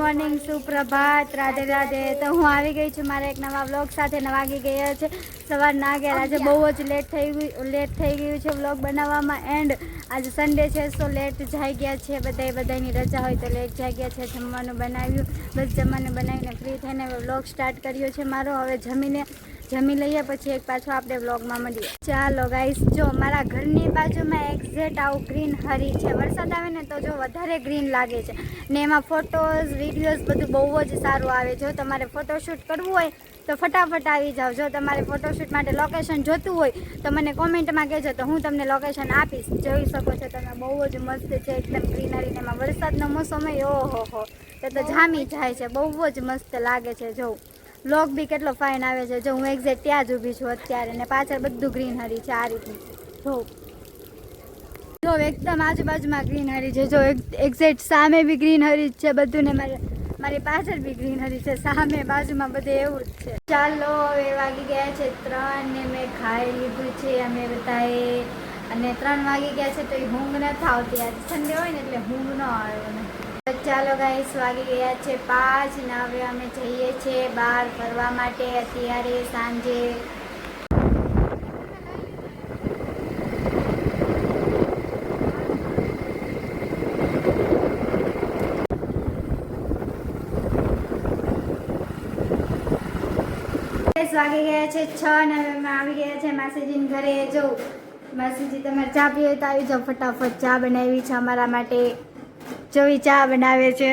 Morning, સુપ્રભાત, Radhe Radhe. તો હું આવી ગઈ છું મારા એક નવા વ્લોગ સાથે। વાગી ગયા છે સવારના 11। આજે બહુ જ લેટ થઈ ગયું છે વ્લોગ બનાવવામાં। એન્ડ આજે સન્ડે છે, સો લેટ જાઈ ગયા છે બધાની રજા હોય તો લેટ જાઈ ગયા છે। જમવાનું બનાવ્યું, બસ જમવાનું બનાવીને ફ્રી થઈને વ્લોગ સ્ટાર્ટ કર્યો છે મારો। હવે જમી લઈએ પછી એક પાછો આપણે વ્લોગમાં મળીએ। ચાલો ગાઈસ, જો મારા ઘરની બાજુમાં એક્ઝેક્ટ આવું ગ્રીન હરી છે। વરસાદ આવે ને તો જો વધારે ગ્રીન લાગે છે ને એમાં ફોટોઝ વિડીયોઝ બધું બહુ જ સારું આવે। જો તમારે ફોટોશૂટ કરવું હોય તો ફટાફટ આવી જાઓ। જો તમારે ફોટોશૂટ માટે લોકેશન જોતું હોય તો મને કોમેન્ટમાં કહેજો તો હું તમને લોકેશન આપીશ। જોઈ શકો છો તમે, બહુ જ મસ્ત છે એકદમ ગ્રીનરી। એમાં વરસાદનો મોસમ હોય, ઓહો તો જામી જાય છે, બહુ જ મસ્ત લાગે છે। જો વ્લોગ બી કેટલો ફાઇન આવે છે। જો હું એક્ઝેક્ટ ત્યાં જ ઊભી છું અત્યારે ને પાછળ બધું ગ્રીનરી છે આ રીતનું। જો એકદમ આજુબાજુમાં ગ્રીનરી છે। જો એક્ઝેક્ટ સામે બી ગ્રીનરી છે બધું ને મારી પાછળ બી ગ્રીનરી છે, સામે બાજુમાં બધે એવું જ છે। ચાલો, હવે વાગી ગયા છે 3 ને મેં ખાઈ લીધું છે અમે બધાએ। અને 3 વાગી ગયા છે તો એ ઊંઘ નથી આવતી। આજે સન્ડે હોય ને એટલે ઊંઘ ન આવે મને। ચાલો ગાઈસ, વાગી ગયા છે 5 ને હવે અમે જઈએ છીએ બહાર ફરવા માટે અત્યારે સાંજે। વાગી ગયા છે 6 ને હવે અમે આવી ગયા છે માસીજીના ઘરે। જો માસીજી તમારે ચા પીવે તો આવી જાઓ, ફટાફટ ચા બનાવી છે અમારા માટે। જોઈ ચા બનાવે છે।